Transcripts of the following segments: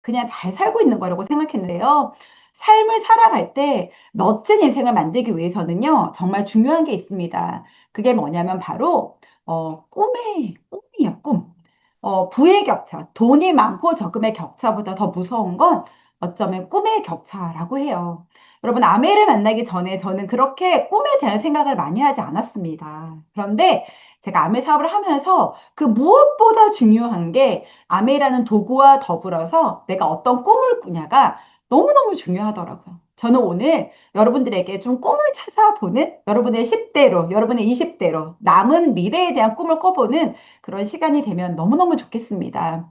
그냥 잘 살고 있는 거라고 생각했는데요. 삶을 살아갈 때 멋진 인생을 만들기 위해서는요, 정말 중요한 게 있습니다. 그게 뭐냐면 바로, 꿈이에요, 꿈. 부의 격차, 돈이 많고 적음의 격차보다 더 무서운 건 어쩌면 꿈의 격차라고 해요. 여러분, 아메를 만나기 전에 저는 그렇게 꿈에 대한 생각을 많이 하지 않았습니다. 그런데 제가 아메 사업을 하면서 그 무엇보다 중요한 게 아메라는 도구와 더불어서 내가 어떤 꿈을 꾸냐가 너무너무 중요하더라고요. 저는 오늘 여러분들에게 좀 꿈을 찾아보는 여러분의 10대로, 여러분의 20대로 남은 미래에 대한 꿈을 꿔보는 그런 시간이 되면 너무너무 좋겠습니다.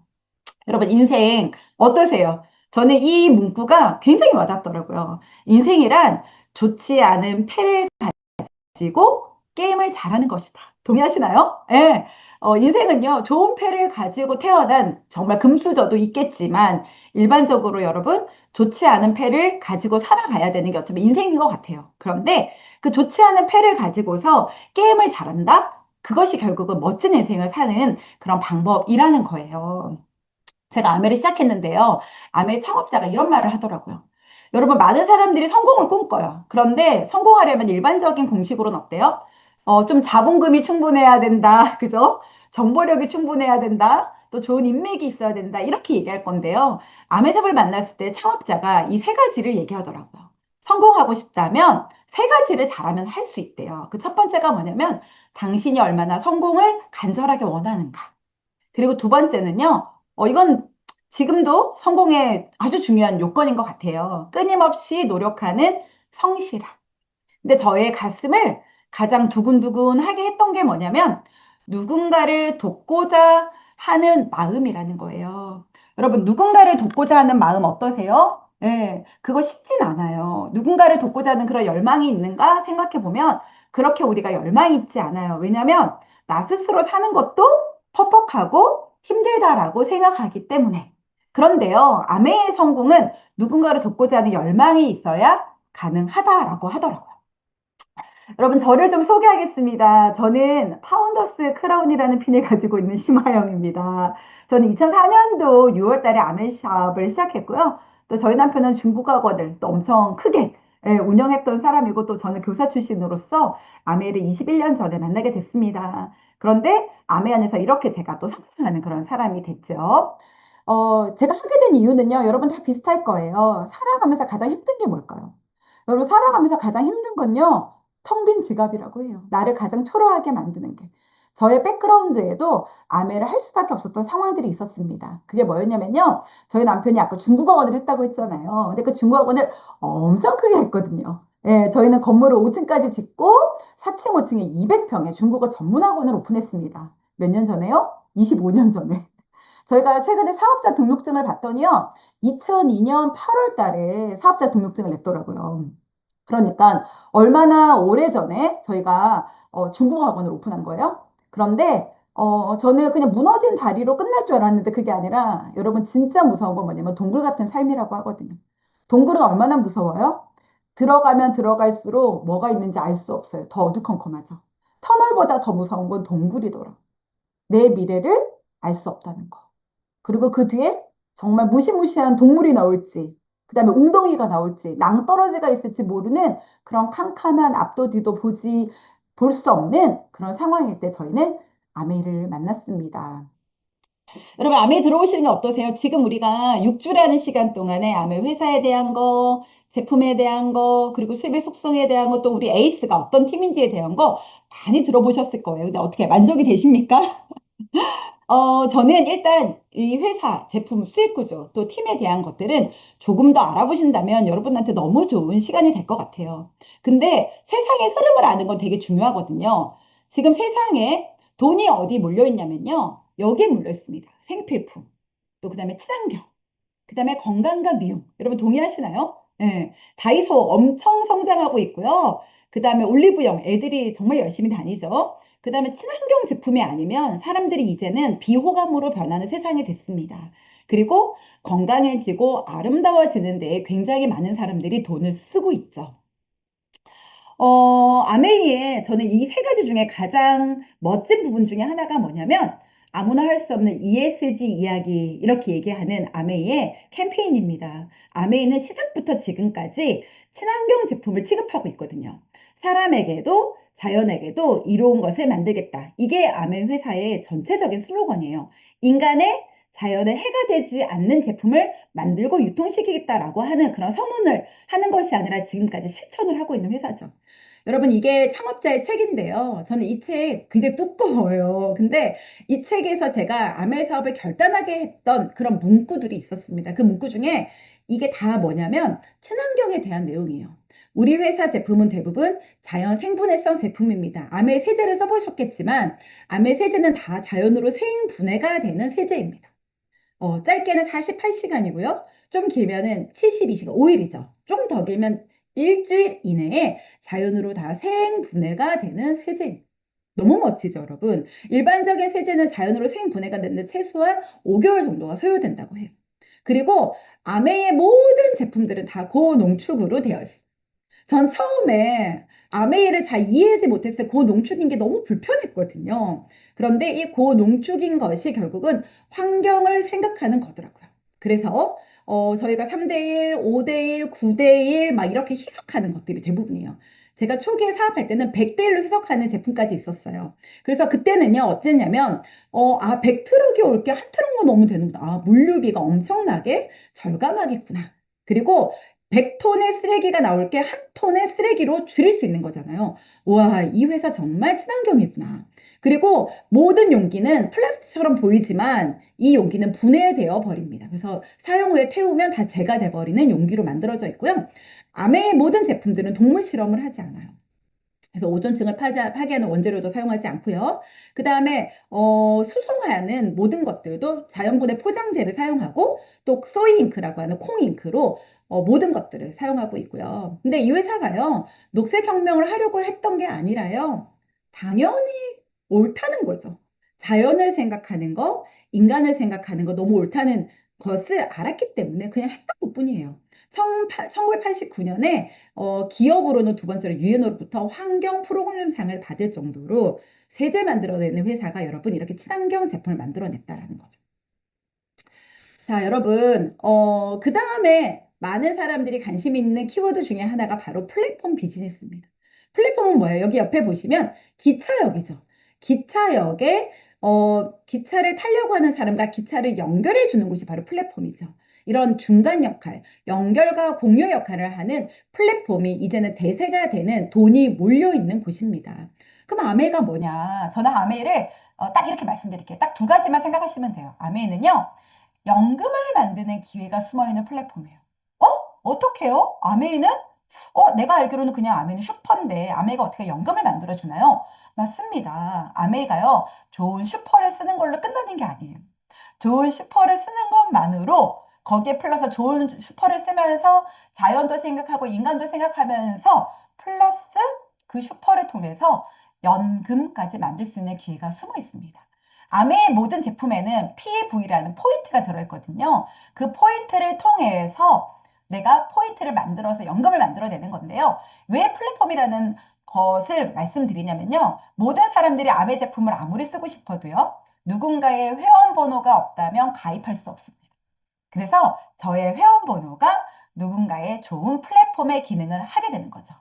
여러분, 인생 어떠세요? 저는 이 문구가 굉장히 와닿더라고요. 인생이란 좋지 않은 패를 가지고 게임을 잘하는 것이다. 동의하시나요? 예. 인생은요, 좋은 패를 가지고 태어난 정말 금수저도 있겠지만, 일반적으로 여러분, 좋지 않은 패를 가지고 살아가야 되는 게 어쩌면 인생인 것 같아요. 그런데 그 좋지 않은 패를 가지고서 게임을 잘한다? 그것이 결국은 멋진 인생을 사는 그런 방법이라는 거예요. 제가 아메를 시작했는데요. 아메 창업자가 이런 말을 하더라고요. 여러분, 많은 사람들이 성공을 꿈꿔요. 그런데 성공하려면 일반적인 공식으로는 어때요? 좀 자본금이 충분해야 된다. 그죠? 정보력이 충분해야 된다. 또 좋은 인맥이 있어야 된다. 이렇게 얘기할 건데요. 아메샵을 만났을 때 창업자가 이 세 가지를 얘기하더라고요. 성공하고 싶다면 세 가지를 잘하면 할 수 있대요. 그 첫 번째가 뭐냐면 당신이 얼마나 성공을 간절하게 원하는가. 그리고 두 번째는요, 이건 지금도 성공의 아주 중요한 요건인 것 같아요. 끊임없이 노력하는 성실함. 근데 저의 가슴을 가장 두근두근하게 했던 게 뭐냐면 누군가를 돕고자 하는 마음이라는 거예요. 여러분, 누군가를 돕고자 하는 마음 어떠세요? 예, 그거 쉽진 않아요. 누군가를 돕고자 하는 그런 열망이 있는가 생각해 보면 그렇게 우리가 열망이 있지 않아요. 왜냐하면 나 스스로 사는 것도 퍽퍽하고 힘들다라고 생각하기 때문에. 그런데요, 아메의 성공은 누군가를 돕고자 하는 열망이 있어야 가능하다라고 하더라고요. 여러분, 저를 좀 소개하겠습니다. 저는 파운더스 크라운이라는 핀을 가지고 있는 심하영입니다. 저는 2004년도 6월 달에 아메샵을 시작했고요. 또 저희 남편은 중국학원을 또 엄청 크게 운영했던 사람이고 또 저는 교사 출신으로서 아메를 21년 전에 만나게 됐습니다. 그런데 아메 안에서 이렇게 제가 또 성장하는 그런 사람이 됐죠. 제가 하게 된 이유는요, 여러분 다 비슷할 거예요. 살아가면서 가장 힘든 게 뭘까요? 여러분, 살아가면서 가장 힘든 건요, 텅 빈 지갑이라고 해요. 나를 가장 초라하게 만드는 게. 저의 백그라운드에도 아메를 할 수밖에 없었던 상황들이 있었습니다. 그게 뭐였냐면요. 저희 남편이 아까 중국어원을 했다고 했잖아요. 근데 그 중국어원을 엄청 크게 했거든요. 예, 저희는 건물을 5층까지 짓고 4층, 5층에 200평의 중국어 전문학원을 오픈했습니다. 몇 년 전에요? 25년 전에. 저희가 최근에 사업자 등록증을 봤더니요. 2002년 8월 달에 사업자 등록증을 냈더라고요. 그러니까 얼마나 오래전에 저희가 중국어 학원을 오픈한 거예요. 그런데 저는 그냥 무너진 다리로 끝날 줄 알았는데 그게 아니라 여러분 진짜 무서운 건 뭐냐면 동굴 같은 삶이라고 하거든요. 동굴은 얼마나 무서워요? 들어가면 들어갈수록 뭐가 있는지 알 수 없어요. 더 어두컴컴하죠. 터널보다 더 무서운 건 동굴이더라. 내 미래를 알 수 없다는 거. 그리고 그 뒤에 정말 무시무시한 동물이 나올지, 그 다음에 웅덩이가 나올지, 낭떠러지가 있을지 모르는 그런 캄캄한 앞도 뒤도 볼 수 없는 그런 상황일 때 저희는 아메를 만났습니다. 여러분, 아메 들어오시는 게 어떠세요? 지금 우리가 6주라는 시간 동안에 아메 회사에 대한 거, 제품에 대한 거, 그리고 수입의 속성에 대한 거, 또 우리 에이스가 어떤 팀인지에 대한 거 많이 들어보셨을 거예요. 근데 어떻게 만족이 되십니까? 저는 일단 이 회사, 제품, 수익 구조, 또 팀에 대한 것들은 조금 더 알아보신다면 여러분한테 너무 좋은 시간이 될 것 같아요. 근데 세상의 흐름을 아는 건 되게 중요하거든요. 지금 세상에 돈이 어디 몰려 있냐면요. 여기에 몰려 있습니다. 생필품, 또 그다음에 친환경, 그다음에 건강과 미용. 여러분 동의하시나요? 네. 다이소 엄청 성장하고 있고요. 그다음에 올리브영 애들이 정말 열심히 다니죠. 그다음에 친환경 제품이 아니면 사람들이 이제는 비호감으로 변하는 세상이 됐습니다. 그리고 건강해지고 아름다워지는 데에 굉장히 많은 사람들이 돈을 쓰고 있죠. 아메이에 저는 이 세 가지 중에 가장 멋진 부분 중에 하나가 뭐냐면 아무나 할 수 없는 ESG 이야기 이렇게 얘기하는 아메이의 캠페인입니다. 아메이는 시작부터 지금까지 친환경 제품을 취급하고 있거든요. 사람에게도 자연에게도 이로운 것을 만들겠다. 이게 아메이 회사의 전체적인 슬로건이에요. 인간의 자연에 해가 되지 않는 제품을 만들고 유통시키겠다라고 하는 그런 선언을 하는 것이 아니라 지금까지 실천을 하고 있는 회사죠. 여러분, 이게 창업자의 책인데요. 저는 이 책 굉장히 두꺼워요. 근데 이 책에서 제가 아메 사업을 결단하게 했던 그런 문구들이 있었습니다. 그 문구 중에 이게 다 뭐냐면 친환경에 대한 내용이에요. 우리 회사 제품은 대부분 자연 생분해성 제품입니다. 아메 세제를 써보셨겠지만 아메 세제는 다 자연으로 생분해가 되는 세제입니다. 짧게는 48시간이고요. 좀 길면은 72시간, 5일이죠. 좀 더 길면 일주일 이내에 자연으로 다 생분해가 되는 세제입니다. 너무 멋지죠, 여러분? 일반적인 세제는 자연으로 생분해가 되는데 최소한 5개월 정도가 소요된다고 해요. 그리고 아메의 모든 제품들은 다 고농축으로 되어 있어요. 전 처음에 아메이를 잘 이해하지 못했어요. 고농축인 게 너무 불편했거든요. 그런데 이 고농축인 것이 결국은 환경을 생각하는 거더라고요. 그래서 저희가 3대1, 5대1, 9대1 막 이렇게 희석하는 것들이 대부분이에요. 제가 초기에 사업할 때는 100대1로 희석하는 제품까지 있었어요. 그래서 그때는요, 어쨌냐면, 100트럭이 올 게 한 트럭만 오면 되는구나. 물류비가 엄청나게 절감하겠구나. 그리고 100톤의 쓰레기가 나올 게 한 톤의 쓰레기로 줄일 수 있는 거잖아요. 와, 이 회사 정말 친환경이구나. 그리고 모든 용기는 플라스틱처럼 보이지만 이 용기는 분해되어 버립니다. 그래서 사용 후에 태우면 다 재가 돼버리는 용기로 만들어져 있고요. 아메의 모든 제품들은 동물 실험을 하지 않아요. 그래서 오존층을 파괴하는 원재료도 사용하지 않고요. 그 다음에 수송하는 모든 것들도 자연분해 포장재를 사용하고 또 소이잉크라고 하는 콩잉크로 모든 것들을 사용하고 있고요. 근데 이 회사가요, 녹색혁명을 하려고 했던 게 아니라요, 당연히 옳다는 거죠. 자연을 생각하는 거, 인간을 생각하는 거 너무 옳다는 것을 알았기 때문에 그냥 했던 것뿐이에요. 1989년에 기업으로는 두 번째로 유엔으로부터 환경 프로그램상을 받을 정도로 세제 만들어내는 회사가 여러분 이렇게 친환경 제품을 만들어냈다라는 거죠. 자, 여러분, 그 다음에 많은 사람들이 관심 있는 키워드 중에 하나가 바로 플랫폼 비즈니스입니다. 플랫폼은 뭐예요? 여기 옆에 보시면 기차역이죠. 기차역에, 기차를 타려고 하는 사람과 기차를 연결해 주는 곳이 바로 플랫폼이죠. 이런 중간 역할, 연결과 공유 역할을 하는 플랫폼이 이제는 대세가 되는 돈이 몰려 있는 곳입니다. 그럼 아메이가 뭐냐? 저는 아메이를 딱 이렇게 말씀드릴게요. 딱 두 가지만 생각하시면 돼요. 아메이는요. 연금을 만드는 기회가 숨어있는 플랫폼이에요. 어? 어떻게요? 아메이는? 내가 알기로는 그냥 아메이는 슈퍼인데 아메이가 어떻게 연금을 만들어 주나요? 맞습니다. 아메이가요, 좋은 슈퍼를 쓰는 걸로 끝나는 게 아니에요. 좋은 슈퍼를 쓰는 것만으로 거기에 플러스 좋은 슈퍼를 쓰면서 자연도 생각하고 인간도 생각하면서 플러스 그 슈퍼를 통해서 연금까지 만들 수 있는 기회가 숨어 있습니다. 아메의 모든 제품에는 PV라는 포인트가 들어있거든요. 그 포인트를 통해서 내가 포인트를 만들어서 연금을 만들어내는 건데요. 왜 플랫폼이라는 것을 말씀드리냐면요. 모든 사람들이 아메 제품을 아무리 쓰고 싶어도요. 누군가의 회원번호가 없다면 가입할 수 없습니다. 그래서 저의 회원번호가 누군가의 좋은 플랫폼의 기능을 하게 되는 거죠.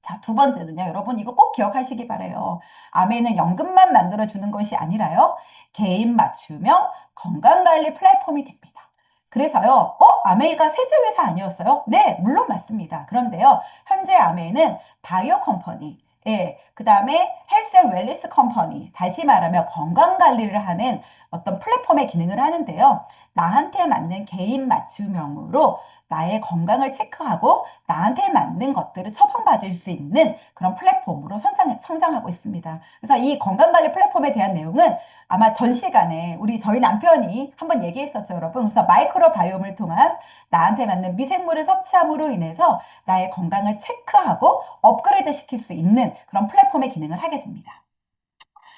자, 두 번째는요, 여러분, 이거 꼭 기억하시기 바래요. 아메이는 연금만 만들어주는 것이 아니라요, 개인 맞춤형 건강관리 플랫폼이 됩니다. 그래서요, 아메이가 세제회사 아니었어요? 네, 물론 맞습니다. 그런데요, 현재 아메이는 바이오 컴퍼니, 예, 그 다음에 헬스 앤 웰리스 컴퍼니, 다시 말하면 건강관리를 하는 어떤 플랫폼의 기능을 하는데요, 나한테 맞는 개인 맞춤형으로 나의 건강을 체크하고 나한테 맞는 것들을 처방받을 수 있는 그런 플랫폼으로 성장하고 있습니다. 그래서 이 건강관리 플랫폼에 대한 내용은 아마 전 시간에 저희 남편이 한번 얘기했었죠, 여러분. 그래서 마이크로바이옴을 통한 나한테 맞는 미생물을 섭취함으로 인해서 나의 건강을 체크하고 업그레이드 시킬 수 있는 그런 플랫폼의 기능을 하게 됩니다.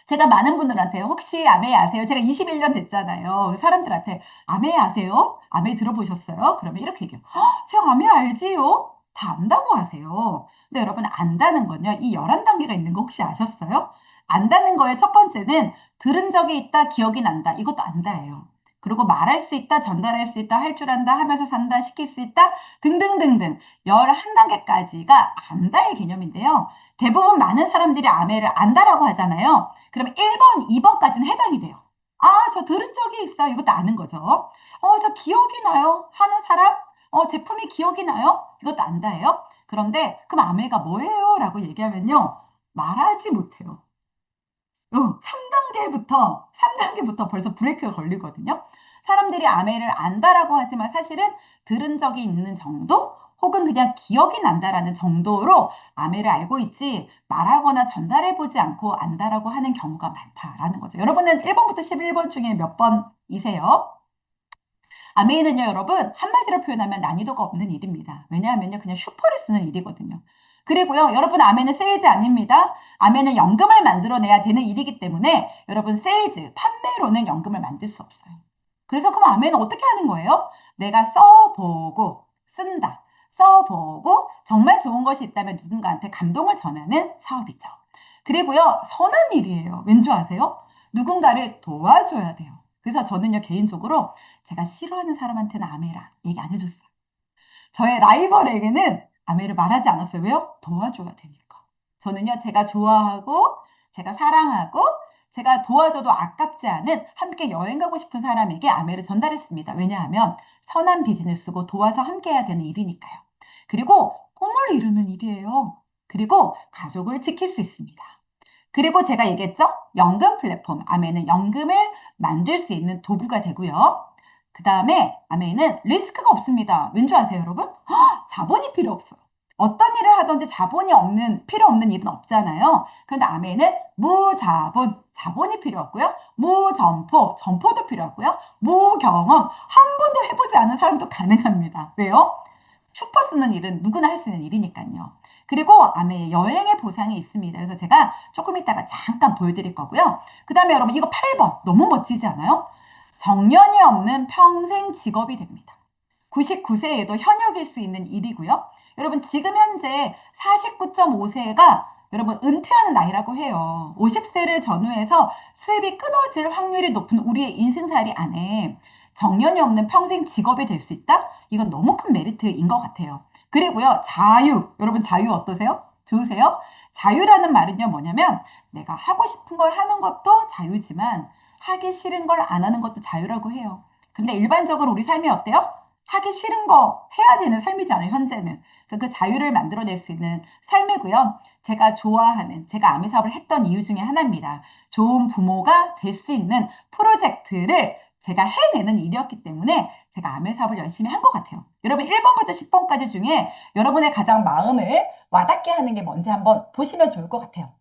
제가 많은 분들한테 혹시 아메이 아세요? 제가 21년 됐잖아요. 사람들한테 아메이 아세요? 아메이 들어보셨어요? 그러면 이렇게 얘기해요. 제가 아메이 알지요? 다 안다고 하세요. 근데 여러분 안다는 건요. 이 11단계가 있는 거 혹시 아셨어요? 안다는 거의 첫 번째는 들은 적이 있다, 기억이 난다. 이것도 안다예요. 그리고 말할 수 있다, 전달할 수 있다, 할 줄 안다, 하면서 산다, 시킬 수 있다, 등등등등 11단계까지가 안다의 개념인데요. 대부분 많은 사람들이 아메를 안다라고 하잖아요. 그러면 1번, 2번까지는 해당이 돼요. 아, 저 들은 적이 있어요. 이것도 아는 거죠. 저 기억이 나요. 하는 사람? 제품이 기억이 나요? 이것도 안다예요. 그런데 그럼 아메가 뭐예요? 라고 얘기하면요. 말하지 못해요. 3단계부터 벌써 브레이크가 걸리거든요. 사람들이 아메를 안다라고 하지만 사실은 들은 적이 있는 정도 혹은 그냥 기억이 난다라는 정도로 아메를 알고 있지 말하거나 전달해보지 않고 안다라고 하는 경우가 많다라는 거죠. 여러분은 1번부터 11번 중에 몇 번이세요? 아메이는요, 여러분, 한마디로 표현하면 난이도가 없는 일입니다. 왜냐하면요, 그냥 슈퍼를 쓰는 일이거든요. 그리고요, 여러분, 아메는 세일즈 아닙니다. 아메는 연금을 만들어내야 되는 일이기 때문에 여러분, 세일즈, 판매로는 연금을 만들 수 없어요. 그래서 그럼 아메는 어떻게 하는 거예요? 내가 써보고 쓴다. 써보고 정말 좋은 것이 있다면 누군가한테 감동을 전하는 사업이죠. 그리고요, 선한 일이에요. 왠지 아세요? 누군가를 도와줘야 돼요. 그래서 저는요, 개인적으로 제가 싫어하는 사람한테는 아메라 얘기 안 해줬어요. 저의 라이벌에게는 아메를 말하지 않았어요. 왜요? 도와줘야 되니까. 저는요, 제가 좋아하고, 제가 사랑하고, 제가 도와줘도 아깝지 않은 함께 여행 가고 싶은 사람에게 아메를 전달했습니다. 왜냐하면 선한 비즈니스고 도와서 함께 해야 되는 일이니까요. 그리고 꿈을 이루는 일이에요. 그리고 가족을 지킬 수 있습니다. 그리고 제가 얘기했죠? 연금 플랫폼. 아메는 연금을 만들 수 있는 도구가 되고요. 그 다음에 아메는 리스크가 없습니다. 왠지 아세요, 여러분? 자본이 필요 없어요. 어떤 일을 하든지 자본이 필요 없는 일은 없잖아요. 그런데 아메는 무자본, 자본이 필요 없고요. 무점포, 점포도 필요 없고요. 무경험, 한 번도 해보지 않은 사람도 가능합니다. 왜요? 슈퍼 쓰는 일은 누구나 할 수 있는 일이니까요. 그리고 아메 여행의 보상이 있습니다. 그래서 제가 조금 이따가 잠깐 보여드릴 거고요. 그 다음에 여러분 이거 8번 너무 멋지지 않아요? 정년이 없는 평생 직업이 됩니다. 99세에도 현역일 수 있는 일이고요. 여러분 지금 현재 49.5세가 여러분 은퇴하는 나이라고 해요. 50세를 전후해서 수입이 끊어질 확률이 높은 우리의 인생살이 안에 정년이 없는 평생 직업이 될 수 있다? 이건 너무 큰 메리트인 것 같아요. 그리고요, 자유. 여러분 자유 어떠세요? 좋으세요? 자유라는 말은요, 뭐냐면 내가 하고 싶은 걸 하는 것도 자유지만 하기 싫은 걸 안 하는 것도 자유라고 해요. 근데 일반적으로 우리 삶이 어때요? 하기 싫은 거 해야 되는 삶이잖아요, 현재는. 그래서 그 자유를 만들어낼 수 있는 삶이고요. 제가 좋아하는, 제가 아미 사업을 했던 이유 중에 하나입니다. 좋은 부모가 될 수 있는 프로젝트를 제가 해내는 일이었기 때문에 제가 아미 사업을 열심히 한 것 같아요. 여러분 1번부터 10번까지 중에 여러분의 가장 마음을 와닿게 하는 게 뭔지 한번 보시면 좋을 것 같아요.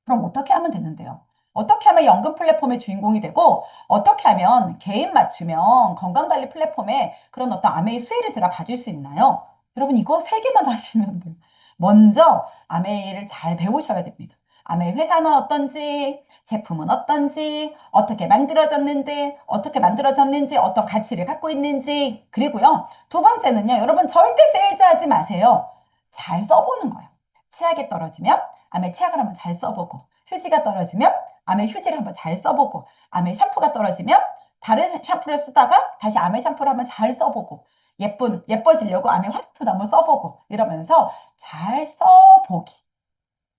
그럼 어떻게 하면 되는데요? 어떻게 하면 연금 플랫폼의 주인공이 되고 어떻게 하면 개인 맞춤형 건강관리 플랫폼에 그런 어떤 아메이 수혜를 제가 받을 수 있나요? 여러분 이거 세 개만 하시면 돼요. 먼저 아메이를 잘 배우셔야 됩니다. 아메이 회사는 어떤지, 제품은 어떤지, 어떻게 만들어졌는지, 어떤 가치를 갖고 있는지, 그리고요. 두 번째는요. 여러분 절대 세일즈하지 마세요. 잘 써보는 거예요. 치약이 떨어지면 아메 치약을 한번 잘 써보고 휴지가 떨어지면 아메 휴지를 한번 잘 써보고 아메 샴푸가 떨어지면 다른 샴푸를 쓰다가 다시 아메 샴푸를 한번 잘 써보고 예뻐지려고 아메 화장품도 한번 써보고 이러면서 잘 써보기.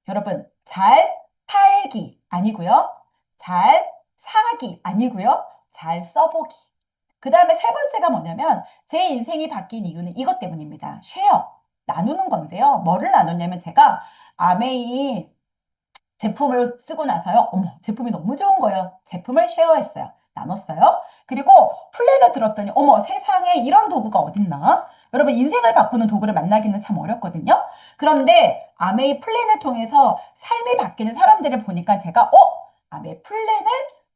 여러분 잘 팔기 아니고요. 잘 사기 아니고요. 잘 써보기. 그 다음에 세 번째가 뭐냐면 제 인생이 바뀐 이유는 이것 때문입니다. 쉐어. 나누는 건데요. 뭐를 나눴냐면 제가 아메이 제품을 쓰고 나서요. 어머, 제품이 너무 좋은 거예요. 제품을 쉐어했어요. 나눴어요. 그리고 플랜을 들었더니 어머, 세상에 이런 도구가 어딨나? 여러분 인생을 바꾸는 도구를 만나기는 참 어렵거든요. 그런데 아메이 플랜을 통해서 삶이 바뀌는 사람들을 보니까 제가 아메이 플랜을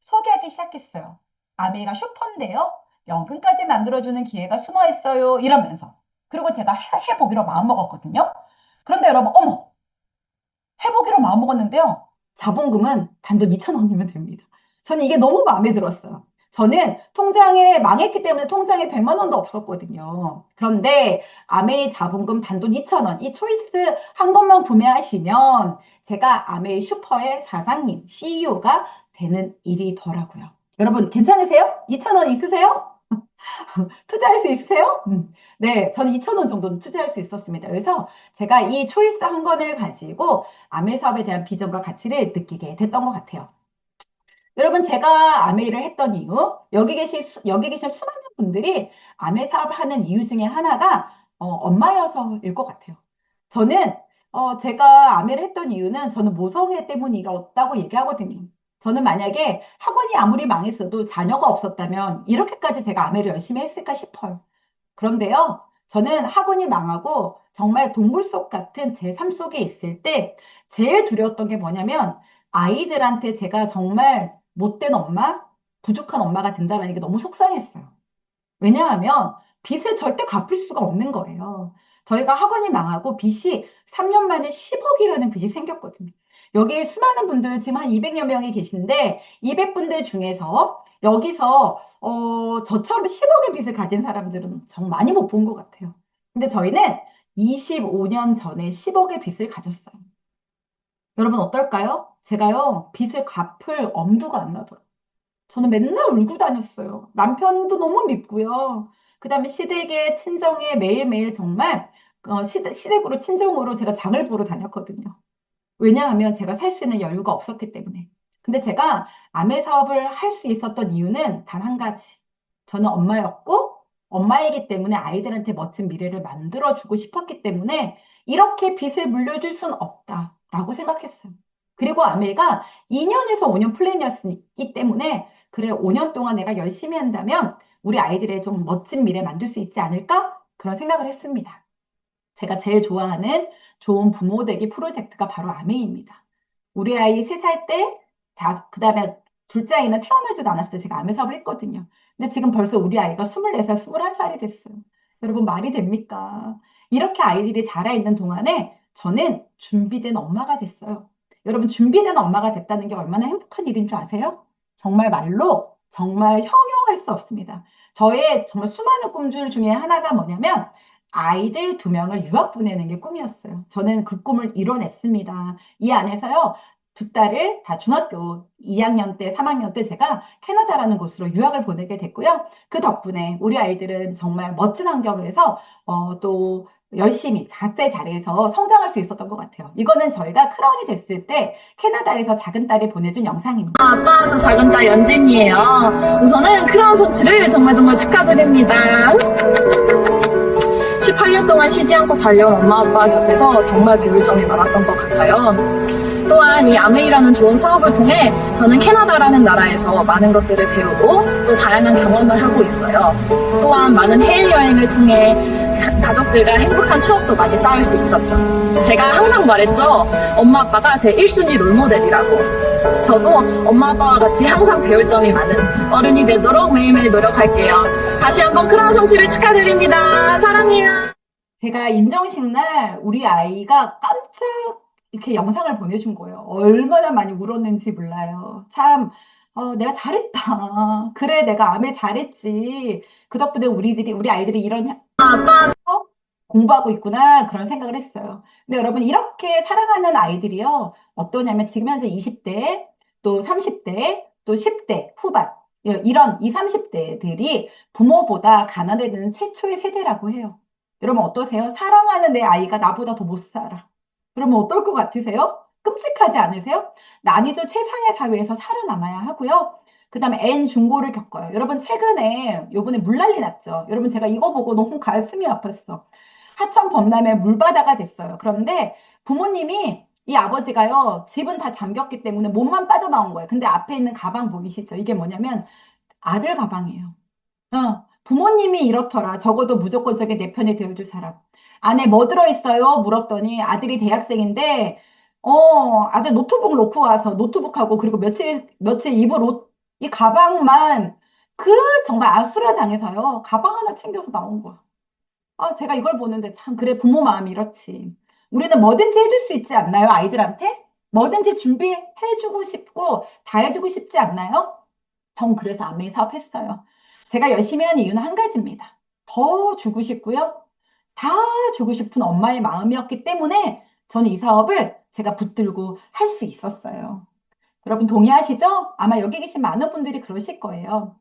소개하기 시작했어요. 아메이가 슈퍼인데요. 연금까지 만들어주는 기회가 숨어 있어요. 이러면서. 그리고 제가 해보기로 마음먹었거든요. 그런데 여러분, 어머, 해보기로 마음먹었는데요. 자본금은 단돈 2,000원이면 됩니다. 저는 이게 너무 마음에 들었어요. 저는 통장에 망했기 때문에 통장에 100만 원도 없었거든요. 그런데 아메이 자본금 단돈 2천 원, 이 초이스 한 번만 구매하시면 제가 아메이 슈퍼의 사장님, CEO가 되는 일이더라고요. 여러분 괜찮으세요? 2천 원 있으세요? 투자할 수 있으세요? 네, 저는 2천 원 정도는 투자할 수 있었습니다. 그래서 제가 이 초이스 한 건을 가지고 아메 사업에 대한 비전과 가치를 느끼게 됐던 것 같아요. 여러분, 제가 아메이를 했던 이유, 여기 계신 수많은 분들이 아메 사업을 하는 이유 중에 하나가 엄마여서일 것 같아요. 저는 제가 아메를 했던 이유는 저는 모성애 때문이었다고 얘기하거든요. 저는 만약에 학원이 아무리 망했어도 자녀가 없었다면 이렇게까지 제가 아메를 열심히 했을까 싶어요. 그런데요, 저는 학원이 망하고 정말 동굴 속 같은 제 삶 속에 있을 때 제일 두려웠던 게 뭐냐면 아이들한테 제가 정말 못된 엄마, 부족한 엄마가 된다는 게 너무 속상했어요. 왜냐하면 빚을 절대 갚을 수가 없는 거예요. 저희가 학원이 망하고 빚이 3년 만에 10억이라는 빚이 생겼거든요. 여기 수많은 분들 지금 한 200여 명이 계신데 200분들 중에서 여기서 저처럼 10억의 빚을 가진 사람들은 정말 많이 못 본 것 같아요. 근데 저희는 25년 전에 10억의 빚을 가졌어요. 여러분 어떨까요? 제가요 빚을 갚을 엄두가 안 나더라고요. 저는 맨날 울고 다녔어요. 남편도 너무 밉고요. 그 다음에 시댁에, 친정에 매일매일 정말 시댁으로, 친정으로 제가 장을 보러 다녔거든요. 왜냐하면 제가 살 수 있는 여유가 없었기 때문에. 근데 제가 아메 사업을 할 수 있었던 이유는 단 한 가지. 저는 엄마였고, 엄마이기 때문에 아이들한테 멋진 미래를 만들어주고 싶었기 때문에 이렇게 빚을 물려줄 순 없다라고 생각했어요. 그리고 아메가 2년에서 5년 플랜이었기 때문에 그래, 5년 동안 내가 열심히 한다면 우리 아이들의 좀 멋진 미래 만들 수 있지 않을까? 그런 생각을 했습니다. 제가 제일 좋아하는 좋은 부모 되기 프로젝트가 바로 아메이입니다. 우리 아이 3살 때, 그 다음에 둘째 아이는 태어나지도 않았을 때 제가 아메 사업을 했거든요. 근데 지금 벌써 우리 아이가 24살, 21살이 됐어요. 여러분, 말이 됩니까? 이렇게 아이들이 자라있는 동안에 저는 준비된 엄마가 됐어요. 여러분, 준비된 엄마가 됐다는 게 얼마나 행복한 일인 줄 아세요? 정말 말로, 정말 형용할 수 없습니다. 저의 정말 수많은 꿈들 중에 하나가 뭐냐면, 아이들 2명을 유학 보내는 게 꿈이었어요. 저는 그 꿈을 이뤄냈습니다. 이 안에서요, 2딸을 다 중학교 2학년 때, 3학년 때 제가 캐나다라는 곳으로 유학을 보내게 됐고요. 그 덕분에 우리 아이들은 정말 멋진 환경에서 또 열심히 각자의 자리에서 성장할 수 있었던 것 같아요. 이거는 저희가 크라운이 됐을 때 캐나다에서 작은 딸이 보내준 영상입니다. 아빠, 저 작은 딸 연진이에요. 우선은 크라운 손질을 정말 정말 축하드립니다. 18년 동안 쉬지 않고 달려온 엄마 아빠 곁에서 정말 배울 점이 많았던 것 같아요. 또한 이 아메이라는 좋은 사업을 통해 저는 캐나다라는 나라에서 많은 것들을 배우고 또 다양한 경험을 하고 있어요. 또한 많은 해외여행을 통해 가족들과 행복한 추억도 많이 쌓을 수 있었죠. 제가 항상 말했죠. 엄마 아빠가 제 1순위 롤모델이라고. 저도 엄마 아빠와 같이 항상 배울 점이 많은 어른이 되도록 매일매일 노력할게요. 다시 한번 크라운 성취를 축하드립니다. 사랑해요. 제가 인정식 날 우리 아이가 깜짝 이렇게 영상을 보내준 거예요. 얼마나 많이 울었는지 몰라요. 참, 내가 잘했다. 그래, 내가 아메 잘했지. 그 덕분에 우리 아이들이 이런 아빠, 공부하고 있구나. 그런 생각을 했어요. 근데 여러분, 이렇게 사랑하는 아이들이요. 어떠냐면 지금 현재 20대, 또 30대, 또 10대 후반. 이런 20, 30대들이 부모보다 가난해지는 최초의 세대라고 해요. 여러분 어떠세요? 사랑하는 내 아이가 나보다 더 못 살아. 그러면 어떨 것 같으세요? 끔찍하지 않으세요? 난이도 최상의 사회에서 살아남아야 하고요. 그 다음에 N 중고를 겪어요. 여러분 최근에 요번에 물난리 났죠. 여러분 제가 이거 보고 너무 가슴이 아팠어. 하천 범람의 물바다가 됐어요. 그런데 부모님이 이 아버지가요, 집은 다 잠겼기 때문에 몸만 빠져나온 거예요. 근데 앞에 있는 가방 보이시죠? 이게 뭐냐면 아들 가방이에요. 부모님이 이렇더라. 적어도 무조건적인 내 편이 되어줄 사람. 안에 뭐 들어있어요? 물었더니 아들이 대학생인데, 아들 노트북을 놓고 와서 노트북하고 그리고 며칠 입을 옷, 이 가방만 그 정말 아수라장에서요. 가방 하나 챙겨서 나온 거야. 아, 제가 이걸 보는데 참, 그래, 부모 마음이 이렇지. 우리는 뭐든지 해줄 수 있지 않나요? 아이들한테? 뭐든지 준비해주고 싶고 다 해주고 싶지 않나요? 전 그래서 아메이 사업 했어요. 제가 열심히 하는 이유는 한 가지입니다. 더 주고 싶고요. 다 주고 싶은 엄마의 마음이었기 때문에 저는 이 사업을 제가 붙들고 할 수 있었어요. 여러분 동의하시죠? 아마 여기 계신 많은 분들이 그러실 거예요.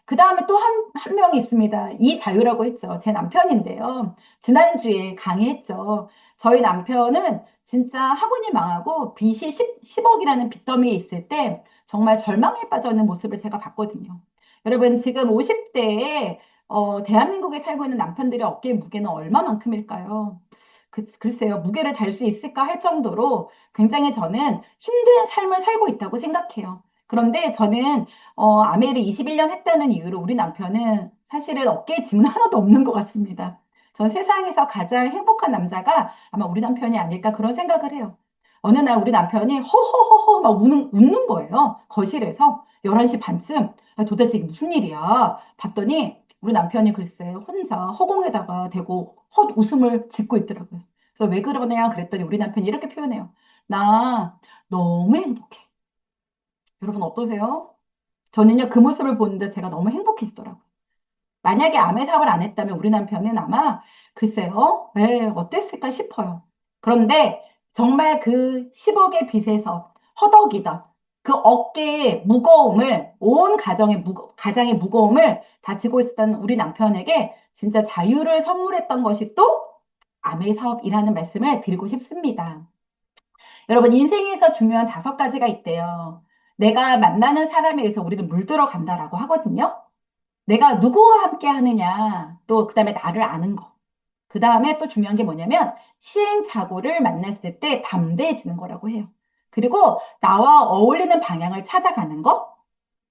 그 다음에 또 한 명이 있습니다. 이자유라고 했죠. 제 남편인데요. 지난주에 강의했죠. 저희 남편은 진짜 학원이 망하고 빚이 10억이라는 빚더미에 있을 때 정말 절망에 빠져 있는 모습을 제가 봤거든요. 여러분 지금 50대에 대한민국에 살고 있는 남편들의 어깨 무게는 얼마만큼일까요? 글쎄요, 무게를 달 수 있을까 할 정도로 굉장히 저는 힘든 삶을 살고 있다고 생각해요. 그런데 저는 아메를 21년 했다는 이유로 우리 남편은 사실은 어깨에 짐은 하나도 없는 것 같습니다. 전 세상에서 가장 행복한 남자가 아마 우리 남편이 아닐까 그런 생각을 해요. 어느 날 우리 남편이 허허허허 막 웃는 거예요. 거실에서 11시 반쯤. 아, 도대체 이게 무슨 일이야? 봤더니 우리 남편이 글쎄 혼자 허공에다가 대고 헛웃음을 짓고 있더라고요. 그래서 왜 그러냐 그랬더니 우리 남편이 이렇게 표현해요. 나 너무 행복해. 여러분 어떠세요? 저는요, 그 모습을 보는데 제가 너무 행복해지더라고요. 만약에 암의 사업을 안 했다면 우리 남편은 아마, 글쎄요, 네, 어땠을까 싶어요. 그런데 정말 그 10억의 빚에서 허덕이다. 그 어깨의 무거움을, 온 가장의 무거움을 다 지고 있었던 우리 남편에게 진짜 자유를 선물했던 것이 또 암의 사업이라는 말씀을 드리고 싶습니다. 여러분, 인생에서 중요한 5가지가 있대요. 내가 만나는 사람에 의해서 우리는 물들어 간다라고 하거든요. 내가 누구와 함께 하느냐, 또 그다음에 나를 아는 거. 그다음에 또 중요한 게 뭐냐면 시행착오를 만났을 때 담대해지는 거라고 해요. 그리고 나와 어울리는 방향을 찾아가는 거.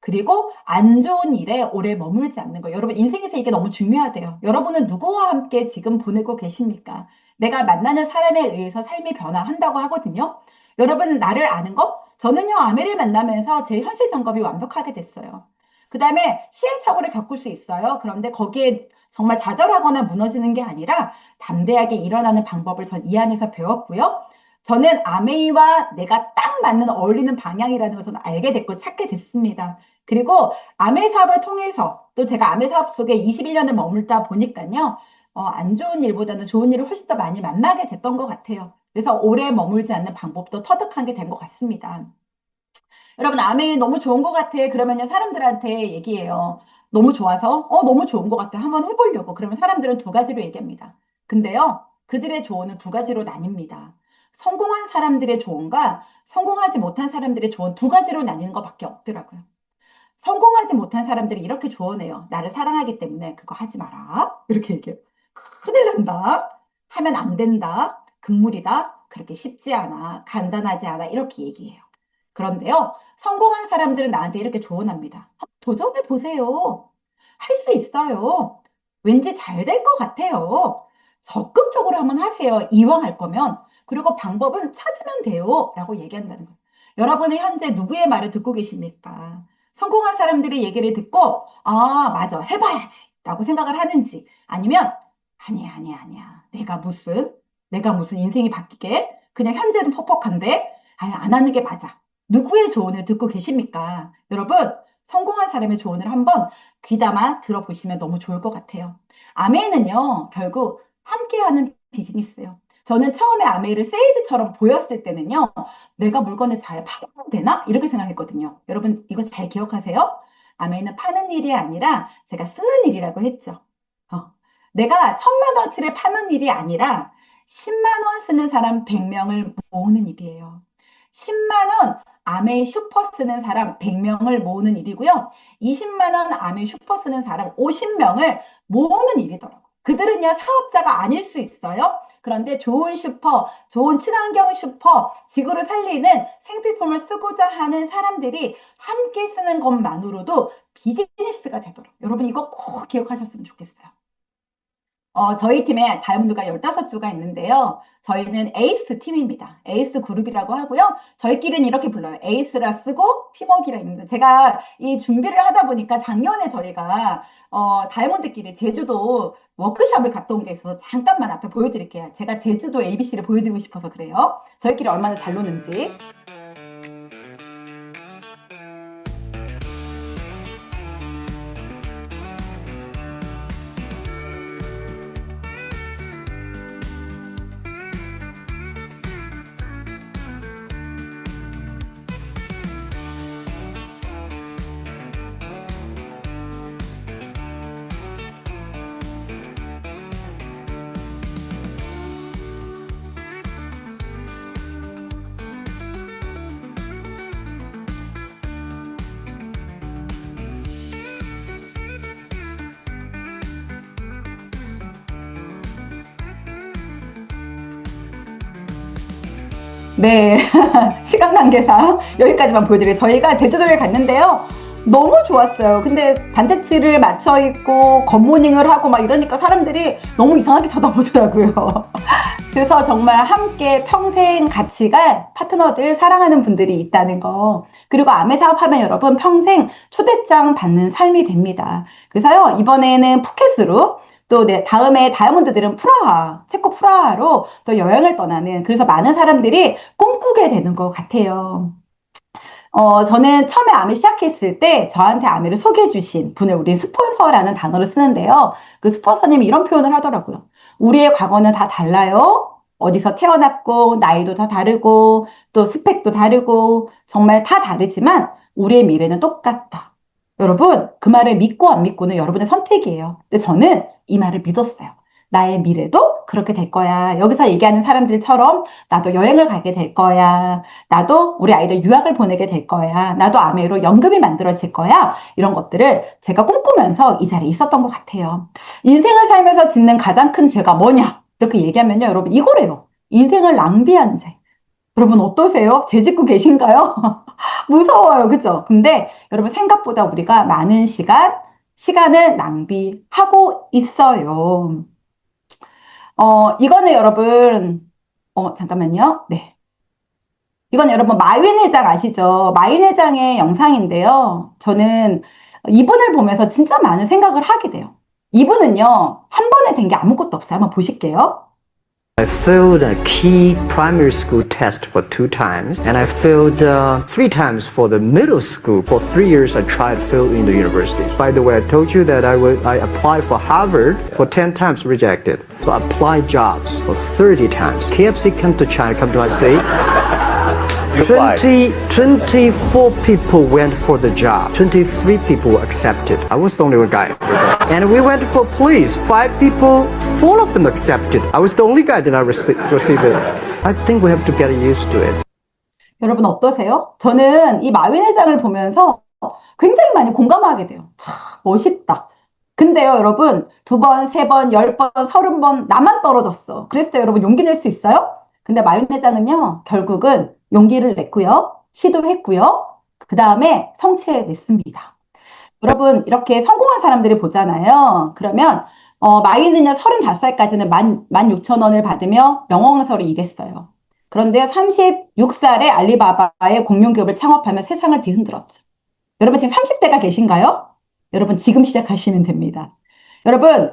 그리고 안 좋은 일에 오래 머물지 않는 거. 여러분, 인생에서 이게 너무 중요하대요. 여러분은 누구와 함께 지금 보내고 계십니까? 내가 만나는 사람에 의해서 삶이 변화한다고 하거든요. 여러분, 나를 아는 거? 저는요, 아내를 만나면서 제 현실 점검이 완벽하게 됐어요. 그 다음에 시행착오를 겪을 수 있어요. 그런데 거기에 정말 좌절하거나 무너지는 게 아니라 담대하게 일어나는 방법을 전 이 안에서 배웠고요. 저는 아메이와 내가 딱 맞는 어울리는 방향이라는 것을 알게 됐고 찾게 됐습니다. 그리고 아메 사업을 통해서 또 제가 아메 사업 속에 21년을 머물다 보니까요. 안 좋은 일보다는 좋은 일을 훨씬 더 많이 만나게 됐던 것 같아요. 그래서 오래 머물지 않는 방법도 터득하게 된 것 같습니다. 여러분, 아메 너무 좋은 것 같아. 그러면요, 사람들한테 얘기해요. 너무 좋아서, 너무 좋은 것 같아. 한번 해보려고. 그러면 사람들은 2가지로 얘기합니다. 근데요, 그들의 조언은 2가지로 나뉩니다. 성공한 사람들의 조언과 성공하지 못한 사람들의 조언 2가지로 나뉘는 것밖에 없더라고요. 성공하지 못한 사람들이 이렇게 조언해요. 나를 사랑하기 때문에 그거 하지 마라. 이렇게 얘기해요. 큰일 난다. 하면 안 된다. 금물이다. 그렇게 쉽지 않아. 간단하지 않아. 이렇게 얘기해요. 그런데요, 성공한 사람들은 나한테 이렇게 조언합니다. 도전해 보세요. 할 수 있어요. 왠지 잘 될 것 같아요. 적극적으로 한번 하세요. 이왕 할 거면. 그리고 방법은 찾으면 돼요. 라고 얘기한다는 거예요. 여러분은 현재 누구의 말을 듣고 계십니까? 성공한 사람들의 얘기를 듣고, 아, 맞아. 해봐야지. 라고 생각을 하는지, 아니면, 아니야, 아니야, 아니야. 내가 무슨 인생이 바뀌게? 그냥 현재는 퍽퍽한데? 아니, 안 하는 게 맞아. 누구의 조언을 듣고 계십니까? 여러분, 성공한 사람의 조언을 한번 귀담아 들어보시면 너무 좋을 것 같아요. 아메이는요, 결국 함께하는 비즈니스예요. 저는 처음에 아메이를 세일즈처럼 보였을 때는요, 내가 물건을 잘 팔면 되나? 이렇게 생각했거든요. 여러분, 이거 잘 기억하세요? 아메이는 파는 일이 아니라 제가 쓰는 일이라고 했죠. 어, 내가 1,000만 원어치를 파는 일이 아니라 10만 원 쓰는 사람 100명을 모으는 일이에요. 10만 원 아메이 슈퍼 쓰는 사람 100명을 모으는 일이고요. 20만 원 아메이 슈퍼 쓰는 사람 50명을 모으는 일이더라고요. 그들은요, 사업자가 아닐 수 있어요. 그런데 좋은 슈퍼, 좋은 친환경 슈퍼, 지구를 살리는 생필품을 쓰고자 하는 사람들이 함께 쓰는 것만으로도 비즈니스가 되도록. 여러분, 이거 꼭 기억하셨으면 좋겠어요. 저희 팀에 다이아몬드가 15주가 있는데요. 저희는 에이스 팀입니다. 에이스 그룹이라고 하고요. 저희끼리는 이렇게 불러요. 에이스라 쓰고 팀워크라 있는데 제가 이 준비를 하다 보니까 작년에 저희가 다이아몬드끼리 제주도 워크숍을 갔다 온 게 있어서 잠깐만 앞에 보여드릴게요. 제가 제주도 ABC를 보여드리고 싶어서 그래요. 저희끼리 얼마나 잘 노는지. 네, 시간 관계상 여기까지만 보여드려요. 저희가 제주도를 갔는데요. 너무 좋았어요. 근데 단체치를 맞춰 입고 굿모닝을 하고 막 이러니까 사람들이 너무 이상하게 쳐다보더라고요. 그래서 정말 함께 평생 같이 갈 파트너들 사랑하는 분들이 있다는 거. 그리고 아메 사업하면 여러분 평생 초대장 받는 삶이 됩니다. 그래서요, 이번에는 푸켓으로 또 네, 다음에 다이아몬드들은 프라하, 체코 프라하로 또 여행을 떠나는 그래서 많은 사람들이 꿈꾸게 되는 것 같아요. 저는 처음에 아메 시작했을 때 저한테 아메를 소개해 주신 분을 우리 스폰서라는 단어를 쓰는데요. 그 스폰서님이 이런 표현을 하더라고요. 우리의 과거는 다 달라요. 어디서 태어났고, 나이도 다 다르고, 또 스펙도 다르고, 정말 다 다르지만 우리의 미래는 똑같다. 여러분, 그 말을 믿고 안 믿고는 여러분의 선택이에요. 근데 저는 이 말을 믿었어요. 나의 미래도 그렇게 될 거야. 여기서 얘기하는 사람들처럼 나도 여행을 가게 될 거야. 나도 우리 아이들 유학을 보내게 될 거야. 나도 아메로 연금이 만들어질 거야. 이런 것들을 제가 꿈꾸면서 이 자리에 있었던 것 같아요. 인생을 살면서 짓는 가장 큰 죄가 뭐냐? 이렇게 얘기하면요. 여러분 이거래요. 인생을 낭비한 죄. 여러분 어떠세요? 죄 짓고 계신가요? 무서워요. 그죠? 근데 여러분 생각보다 우리가 많은 시간을 낭비하고 있어요. 이거는 여러분, 잠깐만요. 네. 이건 여러분 마윈 회장 아시죠? 마윈 회장의 영상인데요. 저는 이분을 보면서 진짜 많은 생각을 하게 돼요. 이분은요, 한 번에 된 게 아무것도 없어요. 한번 보실게요. I failed a key primary school test for 2 times, and I failed 3 times for the middle school. For 3 years, I tried to fail in the universities. By the way, I told you that I applied for Harvard for 10 times rejected. So I applied jobs for 30 times. KFC come to China, come to my city. 24 people went for the job. 23 people were accepted. I was the only one guy. And we went for police. 5 people, 4 of them accepted. I was the only guy that I received it. I think we have to get used to it. 여러분 어떠세요? 저는 이 마윈 회장을 보면서 굉장히 많이 공감하게 돼요. 참 멋있다. 근데요, 여러분, 2번, 3번, 10번, 30번 나만 떨어졌어. 그랬어요, 여러분 용기 낼 수 있어요? 근데 마윈 회장은요, 결국은 용기를 냈고요, 시도했고요, 그 다음에 성취해냈습니다. 여러분, 이렇게 성공한 사람들을 보잖아요. 그러면, 마윈은요, 35살까지는 16,000원을 받으며 영어강사로 일했어요. 그런데 36살에 알리바바의 공룡기업을 창업하며 세상을 뒤흔들었죠. 여러분, 지금 30대가 계신가요? 여러분, 지금 시작하시면 됩니다. 여러분,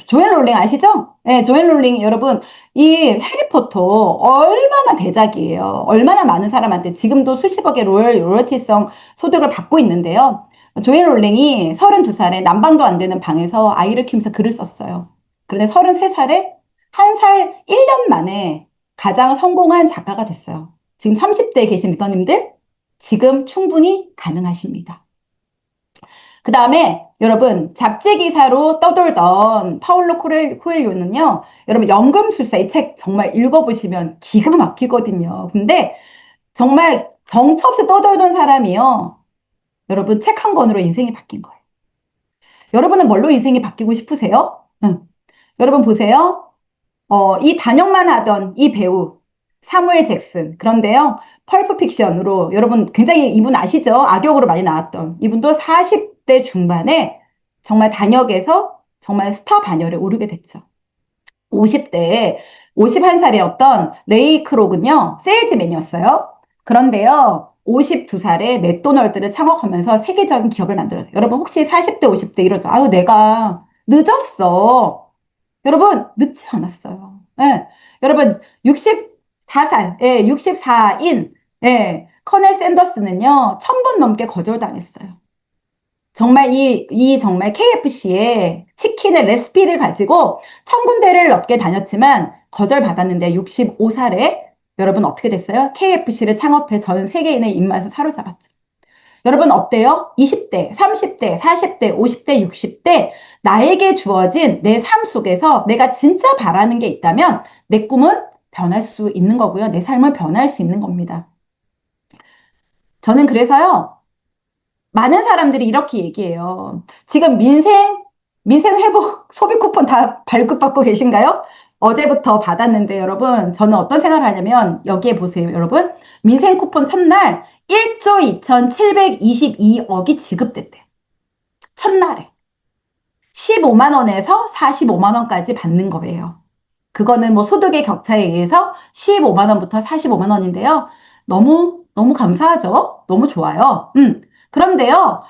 조앤 롤링 아시죠? 네, 조앤 롤링 여러분, 이 해리포터 얼마나 대작이에요. 얼마나 많은 사람한테 지금도 수십억의 로열티성 소득을 받고 있는데요. 조앤 롤링이 32살에 난방도 안 되는 방에서 아이를 키우면서 글을 썼어요. 그런데 33살에 한 살 1년 만에 가장 성공한 작가가 됐어요. 지금 30대에 계신 리더님들, 지금 충분히 가능하십니다. 그 다음에 여러분 잡지 기사로 떠돌던 파울로 코엘료는요. 여러분 연금술사 이 책 정말 읽어보시면 기가 막히거든요. 근데 정말 정처 없이 떠돌던 사람이요. 여러분 책 한 권으로 인생이 바뀐 거예요. 여러분은 뭘로 인생이 바뀌고 싶으세요? 응. 여러분 보세요. 이 단역만 하던 이 배우 사무엘 잭슨. 그런데요. 펄프 픽션으로 여러분 굉장히 이분 아시죠? 악역으로 많이 나왔던 이분도 40대 중반에 정말 단역에서 정말 스타 반열에 오르게 됐죠. 50대에 51살이었던 레이 크록은요. 세일즈맨이었어요. 그런데요. 52살에 맥도널드를 창업하면서 세계적인 기업을 만들었어요. 여러분 혹시 40대 50대 이러죠. 아유 내가 늦었어. 여러분 늦지 않았어요. 예. 여러분 64살, 예, 64인 예, 커넬 샌더스는요 1000번 넘게 거절당했어요. 정말 정말 KFC에 치킨의 레시피를 가지고 1000군데를 넘게 다녔지만 거절받았는데 65살에 여러분 어떻게 됐어요? KFC를 창업해 전 세계인의 입맛을 사로잡았죠. 여러분 어때요? 20대, 30대, 40대, 50대, 60대 나에게 주어진 내 삶 속에서 내가 진짜 바라는 게 있다면 내 꿈은 변할 수 있는 거고요. 내 삶은 변할 수 있는 겁니다. 저는 그래서요. 많은 사람들이 이렇게 얘기해요. 지금 민생 회복 소비 쿠폰 다 발급받고 계신가요? 어제부터 받았는데 여러분 저는 어떤 생각을 하냐면 여기에 보세요 여러분 민생 쿠폰 첫날 1조 2,722억이 지급됐대요. 첫날에 15만 원에서 45만 원까지 받는 거예요. 그거는 뭐 소득의 격차에 의해서 15만 원부터 45만 원인데요. 너무 감사하죠? 너무 좋아요. 그런데요,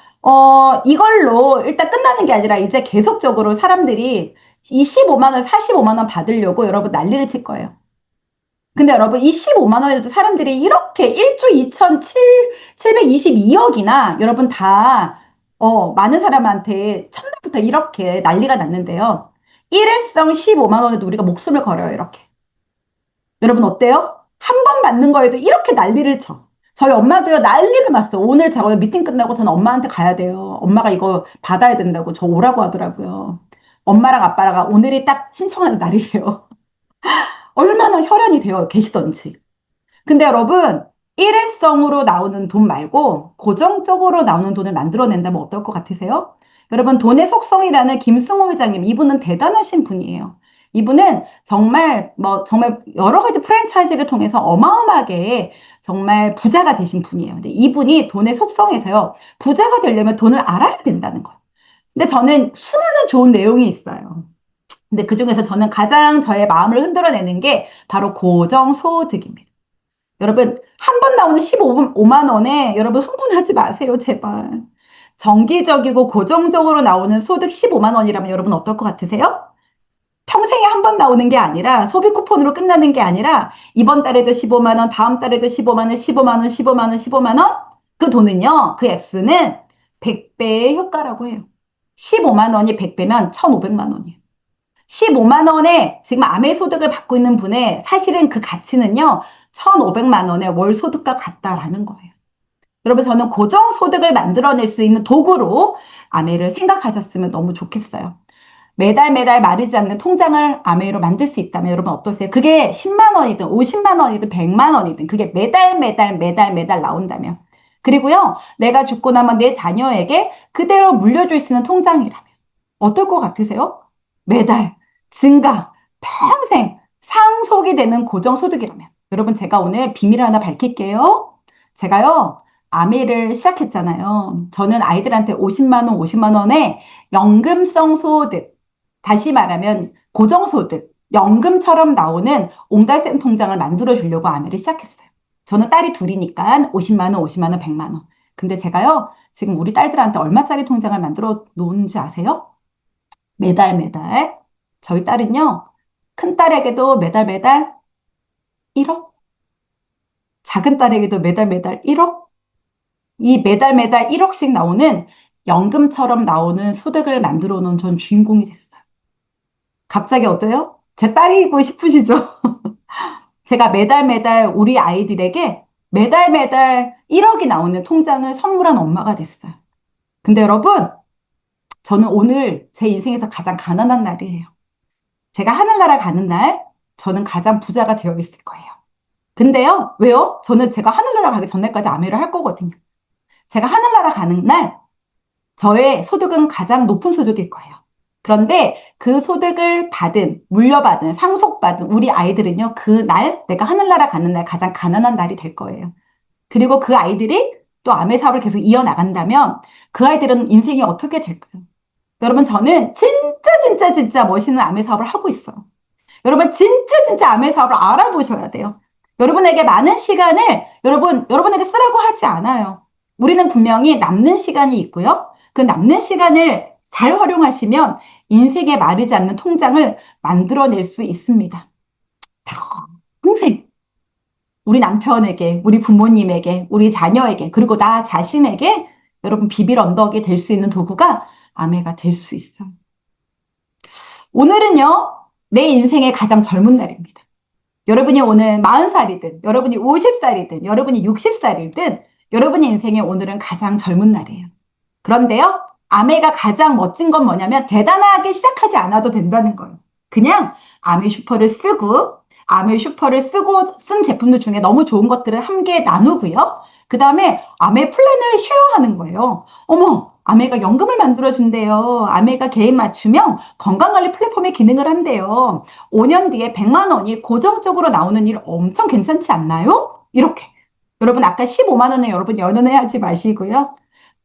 이걸로 일단 끝나는 게 아니라 이제 계속적으로 사람들이 이 15만 원, 45만 원 받으려고 여러분 난리를 칠 거예요. 근데 여러분 이 15만 원에도 사람들이 이렇게 1조 2,722억이나 여러분 다 많은 사람한테 첫날부터 이렇게 난리가 났는데요. 일회성 15만 원에도 우리가 목숨을 걸어요, 이렇게. 여러분 어때요? 한 번 받는 거에도 이렇게 난리를 쳐. 저희 엄마도요, 난리가 났어. 오늘 제가 오늘 미팅 끝나고 저는 엄마한테 가야 돼요. 엄마가 이거 받아야 된다고 저 오라고 하더라고요. 엄마랑 아빠랑 오늘이 딱 신청하는 날이래요. 얼마나 혈연이 되어 계시던지. 근데 여러분, 일회성으로 나오는 돈 말고 고정적으로 나오는 돈을 만들어낸다면 어떨 것 같으세요? 여러분, 돈의 속성이라는 김승호 회장님, 이분은 대단하신 분이에요. 이분은 정말 여러 가지 프랜차이즈를 통해서 어마어마하게 정말 부자가 되신 분이에요. 근데 이분이 돈의 속성에서요, 부자가 되려면 돈을 알아야 된다는 거예요. 근데 저는 수많은 좋은 내용이 있어요. 근데 그 중에서 저는 가장 저의 마음을 흔들어내는 게 바로 고정소득입니다. 여러분, 한 번 나오는 15만 원에 여러분 흥분하지 마세요, 제발. 정기적이고 고정적으로 나오는 소득 15만 원이라면 여러분 어떨 것 같으세요? 평생에 한 번 나오는 게 아니라 소비 쿠폰으로 끝나는 게 아니라 이번 달에도 15만 원, 다음 달에도 15만 원, 15만 원, 15만 원, 15만 원? 그 돈은요, 그 액수는 100배의 효과라고 해요. 15만 원이 100배면 1,500만 원이에요. 15만 원에 지금 암의 소득을 받고 있는 분의 사실은 그 가치는요, 1,500만 원의 월 소득과 같다라는 거예요. 여러분, 저는 고정 소득을 만들어낼 수 있는 도구로 아메를 생각하셨으면 너무 좋겠어요. 매달 마르지 않는 통장을 아메로 만들 수 있다면 여러분 어떠세요? 그게 10만 원이든 50만 원이든 100만 원이든 그게 매달 나온다면. 그리고요, 내가 죽고 나면 내 자녀에게 그대로 물려줄 수 있는 통장이라면 어떨 것 같으세요? 매달 증가, 평생 상속이 되는 고정소득이라면. 여러분, 제가 오늘 비밀을 하나 밝힐게요. 제가요, 아메를 시작했잖아요. 저는 아이들한테 50만 원, 50만 원의 연금성 소득, 다시 말하면 고정소득, 연금처럼 나오는 옹달샘 통장을 만들어 주려고 아메를 시작했어요. 저는 딸이 둘이니까 50만 원, 50만 원, 100만 원. 근데 제가요, 지금 우리 딸들한테 얼마짜리 통장을 만들어 놓은지 아세요? 매달. 저희 딸은요, 큰 딸에게도 매달 1억? 작은 딸에게도 매달 1억? 이 매달 1억씩 나오는 연금처럼 나오는 소득을 만들어 놓은 전 주인공이 됐어요. 갑자기 어때요? 제 딸이고 싶으시죠? 제가 매달 우리 아이들에게 매달 1억이 나오는 통장을 선물한 엄마가 됐어요. 근데 여러분, 저는 오늘 제 인생에서 가장 가난한 날이에요. 제가 하늘나라 가는 날, 저는 가장 부자가 되어 있을 거예요. 근데요, 왜요? 저는 제가 하늘나라 가기 전날까지 아메를 할 거거든요. 제가 하늘나라 가는 날, 저의 소득은 가장 높은 소득일 거예요. 그런데 그 소득을 물려받은, 상속받은 우리 아이들은요, 그 날, 내가 하늘나라 가는 날 가장 가난한 날이 될 거예요. 그리고 그 아이들이 또 아메 사업을 계속 이어나간다면 그 아이들은 인생이 어떻게 될까요? 여러분, 저는 진짜 멋있는 아메 사업을 하고 있어요. 여러분, 진짜 아메 사업을 알아보셔야 돼요. 여러분에게 많은 시간을 여러분에게 쓰라고 하지 않아요. 우리는 분명히 남는 시간이 있고요. 그 남는 시간을 잘 활용하시면 인생에 마르지 않는 통장을 만들어낼 수 있습니다. 평생 우리 남편에게, 우리 부모님에게, 우리 자녀에게, 그리고 나 자신에게 여러분 비빌 언덕이 될 수 있는 도구가 아메가 될 수 있어요. 오늘은요, 내 인생의 가장 젊은 날입니다. 여러분이 오늘 40살이든, 여러분이 50살이든, 여러분이 60살이든, 여러분의 인생의 오늘은 가장 젊은 날이에요. 그런데요, 아메가 가장 멋진 건 뭐냐면 대단하게 시작하지 않아도 된다는 거예요. 그냥 아메 슈퍼를 쓰고 쓴 제품들 중에 너무 좋은 것들을 함께 나누고요. 그 다음에 아메 플랜을 쉐어하는 거예요. 어머, 아메가 연금을 만들어준대요. 아메가 개인 맞춤형 건강관리 플랫폼의 기능을 한대요. 5년 뒤에 100만 원이 고정적으로 나오는 일 엄청 괜찮지 않나요? 이렇게. 여러분, 아까 15만 원은 여러분 연연해하지 마시고요.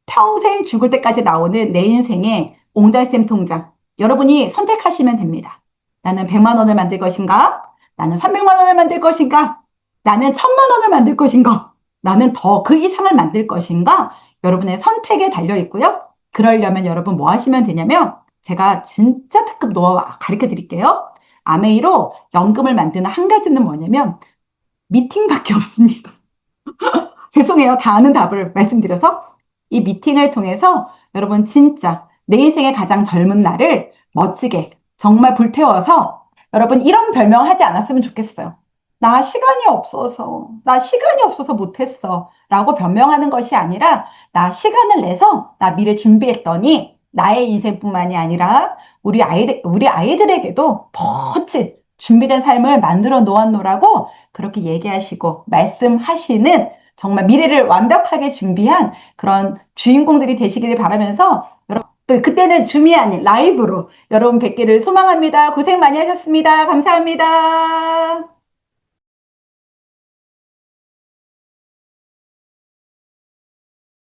평생 죽을 때까지 나오는 내 인생의 옹달샘 통장. 여러분이 선택하시면 됩니다. 나는 100만 원을 만들 것인가? 나는 300만 원을 만들 것인가? 나는 1000만 원을 만들 것인가? 나는 더 그 이상을 만들 것인가? 여러분의 선택에 달려 있고요. 그러려면 여러분 뭐 하시면 되냐면 제가 진짜 특급 노하우 가르쳐 드릴게요. 아메이로 연금을 만드는 한 가지는 뭐냐면 미팅밖에 없습니다. 죄송해요. 다 아는 답을 말씀드려서 이 미팅을 통해서 여러분 진짜 내 인생의 가장 젊은 날을 멋지게 정말 불태워서 여러분 이런 별명 하지 않았으면 좋겠어요. 나 시간이 없어서 못했어. 라고 변명하는 것이 아니라, 나 시간을 내서, 나 미래 준비했더니, 나의 인생뿐만이 아니라, 우리 아이들에게도 멋진 준비된 삶을 만들어 놓았노라고 그렇게 얘기하시고, 말씀하시는 정말 미래를 완벽하게 준비한 그런 주인공들이 되시기를 바라면서, 또 그때는 줌이 아닌 라이브로 여러분 뵙기를 소망합니다. 고생 많이 하셨습니다. 감사합니다.